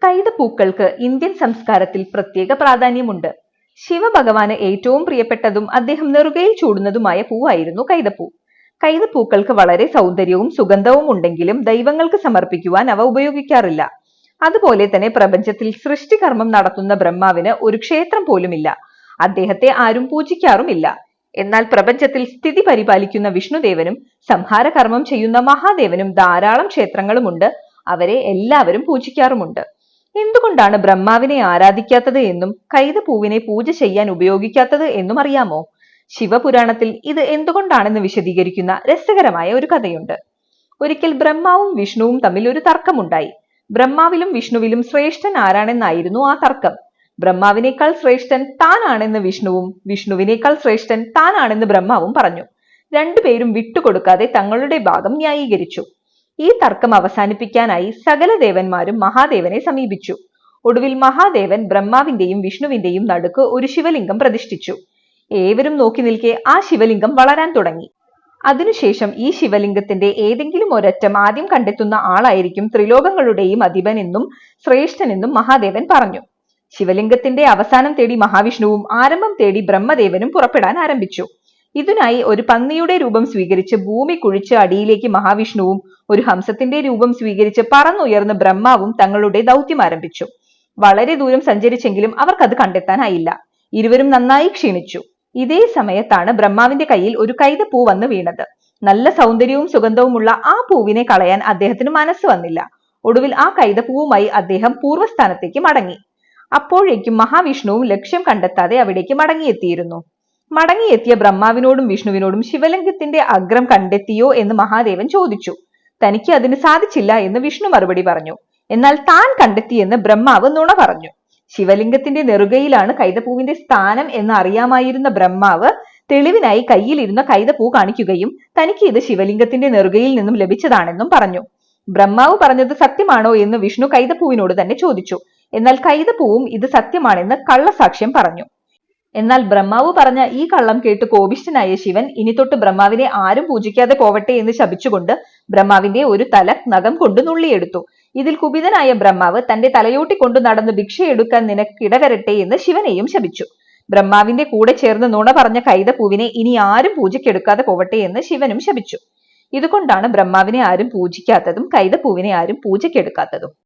കൈതപ്പൂക്കൾക്ക് Indian സംസ്കാരത്തിൽ പ്രത്യേക പ്രാധാന്യമുണ്ട്. ശിവഭഗവാന് ഏറ്റവും പ്രിയപ്പെട്ടതും അദ്ദേഹം നെറുകയിൽ ചൂടുന്നതുമായ പൂവായിരുന്നു കൈതപ്പൂ. കൈതപ്പൂക്കൾക്ക് വളരെ സൗന്ദര്യവും സുഗന്ധവും ഉണ്ടെങ്കിലും ദൈവങ്ങൾക്ക് സമർപ്പിക്കുവാൻ അവ ഉപയോഗിക്കാറില്ല. അതുപോലെ തന്നെ പ്രപഞ്ചത്തിൽ സൃഷ്ടികർമ്മം നടത്തുന്ന ബ്രഹ്മാവിന് ഒരു ക്ഷേത്രം പോലുമില്ല. അദ്ദേഹത്തെ ആരും പൂജിക്കാറുമില്ല. എന്നാൽ പ്രപഞ്ചത്തിൽ സ്ഥിതി പരിപാലിക്കുന്ന വിഷ്ണുദേവനും സംഹാരകർമ്മം ചെയ്യുന്ന മഹാദേവനും ധാരാളം ക്ഷേത്രങ്ങളുമുണ്ട്. അവരെ എല്ലാവരും പൂജിക്കാറുമുണ്ട്. എന്തുകൊണ്ടാണ് ബ്രഹ്മാവിനെ ആരാധിക്കാത്തത് എന്നും കൈതപ്പൂവിനെ പൂജ ചെയ്യാൻ ഉപയോഗിക്കാത്തത് എന്നും അറിയാമോ? ശിവപുരാണത്തിൽ ഇത് എന്തുകൊണ്ടാണെന്ന് വിശദീകരിക്കുന്ന രസകരമായ ഒരു കഥയുണ്ട്. ഒരിക്കൽ ബ്രഹ്മാവും വിഷ്ണുവും തമ്മിൽ ഒരു തർക്കമുണ്ടായി. ബ്രഹ്മാവിലും വിഷ്ണുവിലും ശ്രേഷ്ഠൻ ആരാണെന്നായിരുന്നു ആ തർക്കം. ബ്രഹ്മാവിനേക്കാൾ ശ്രേഷ്ഠൻ താനാണെന്ന് വിഷ്ണുവും വിഷ്ണുവിനേക്കാൾ ശ്രേഷ്ഠൻ താനാണെന്ന് ബ്രഹ്മാവും പറഞ്ഞു. രണ്ടുപേരും വിട്ടുകൊടുക്കാതെ തങ്ങളുടെ ഭാഗം ന്യായീകരിച്ചു. ഈ തർക്കം അവസാനിപ്പിക്കാനായി സകല ദേവന്മാരും മഹാദേവനെ സമീപിച്ചു. ഒടുവിൽ മഹാദേവൻ ബ്രഹ്മാവിന്റെയും വിഷ്ണുവിന്റെയും നടുക്ക് ഒരു ശിവലിംഗം പ്രതിഷ്ഠിച്ചു. ഏവരും നോക്കി നിൽക്കെ ആ ശിവലിംഗം വളരാൻ തുടങ്ങി. അതിനുശേഷം ഈ ശിവലിംഗത്തിന്റെ ഏതെങ്കിലും ഒരറ്റം ആദ്യം കണ്ടെത്തുന്ന ആളായിരിക്കും ത്രിലോകങ്ങളുടെയും അധിപൻ എന്നും ശ്രേഷ്ഠനെന്നും മഹാദേവൻ പറഞ്ഞു. ശിവലിംഗത്തിന്റെ അവസാനം തേടി മഹാവിഷ്ണുവും ആരംഭം തേടി ബ്രഹ്മദേവനും പുറപ്പെടാൻ ആരംഭിച്ചു. ഇതിനായി ഒരു പന്നിയുടെ രൂപം സ്വീകരിച്ച് ഭൂമി കുഴിച്ച് അടിയിലേക്ക് മഹാവിഷ്ണുവും ഒരു ഹംസത്തിന്റെ രൂപം സ്വീകരിച്ച് പറന്നുയർന്ന് ബ്രഹ്മാവും തങ്ങളുടെ ദൗത്യം ആരംഭിച്ചു. വളരെ ദൂരം സഞ്ചരിച്ചെങ്കിലും അവർക്കത് കണ്ടെത്താനായില്ല. ഇരുവരും നന്നായി ക്ഷീണിച്ചു. ഇതേ സമയത്താണ് ബ്രഹ്മാവിന്റെ കയ്യിൽ ഒരു കൈതപ്പൂ വന്ന് വീണത്. നല്ല സൗന്ദര്യവും സുഗന്ധവുമുള്ള ആ പൂവിനെ കളയാൻ അദ്ദേഹത്തിന് മനസ്സ് വന്നില്ല. ഒടുവിൽ ആ കൈതപ്പൂവുമായി അദ്ദേഹം പൂർവ്വസ്ഥാനത്തേക്ക് മടങ്ങി. അപ്പോഴേക്കും മഹാവിഷ്ണുവും ലക്ഷ്യം കണ്ടെത്താതെ അവിടേക്ക് മടങ്ങിയെത്തിയിരുന്നു. മടങ്ങിയെത്തിയ ബ്രഹ്മാവിനോടും വിഷ്ണുവിനോടും ശിവലിംഗത്തിന്റെ അഗ്രം കണ്ടെത്തിയോ എന്ന് മഹാദേവൻ ചോദിച്ചു. തനിക്ക് അതിന് സാധിച്ചില്ല എന്ന് വിഷ്ണു മറുപടി പറഞ്ഞു. എന്നാൽ താൻ കണ്ടെത്തിയെന്ന് ബ്രഹ്മാവ് നുണ പറഞ്ഞു. ശിവലിംഗത്തിന്റെ നെറുകയിലാണ് കൈതപ്പൂവിന്റെ സ്ഥാനം എന്ന് അറിയാമായിരുന്ന ബ്രഹ്മാവ് തെളിവിനായി കയ്യിലിരുന്ന കൈതപ്പൂ കാണിക്കുകയും തനിക്ക് ഇത് ശിവലിംഗത്തിന്റെ നെറുകയിൽ നിന്നും ലഭിച്ചതാണെന്നും പറഞ്ഞു. ബ്രഹ്മാവ് പറഞ്ഞത് സത്യമാണോ എന്ന് വിഷ്ണു കൈതപ്പൂവിനോട് തന്നെ ചോദിച്ചു. എന്നാൽ കൈതപ്പൂവും ഇത് സത്യമാണെന്ന് കള്ളസാക്ഷ്യം പറഞ്ഞു. എന്നാൽ ബ്രഹ്മാവ് പറഞ്ഞ ഈ കള്ളം കേട്ട് കോപിഷ്ഠനായ ശിവൻ ഇനി തൊട്ട് ബ്രഹ്മാവിനെ ആരും പൂജിക്കാതെ പോവട്ടെ എന്ന് ശപിച്ചുകൊണ്ട് ബ്രഹ്മാവിന്റെ ഒരു തല നഖം കൊണ്ട് നുള്ളിയെടുത്തു. ഇതിൽ കുപിതനായ ബ്രഹ്മാവ് തന്റെ തലയോട്ടിക്കൊണ്ടു നടന്ന് ഭിക്ഷയെടുക്കാൻ നിനക്കിടവരട്ടെ എന്ന് ശിവനെയും ശപിച്ചു. ബ്രഹ്മാവിന്റെ കൂടെ ചേർന്ന് നുണ പറഞ്ഞ കൈതപ്പൂവിനെ ഇനി ആരും പൂജയ്ക്കെടുക്കാതെ പോവട്ടെ എന്ന് ശിവനും ശപിച്ചു. ഇതുകൊണ്ടാണ് ബ്രഹ്മാവിനെ ആരും പൂജിക്കാത്തതും കൈതപ്പൂവിനെ ആരും പൂജയ്ക്കെടുക്കാത്തതും.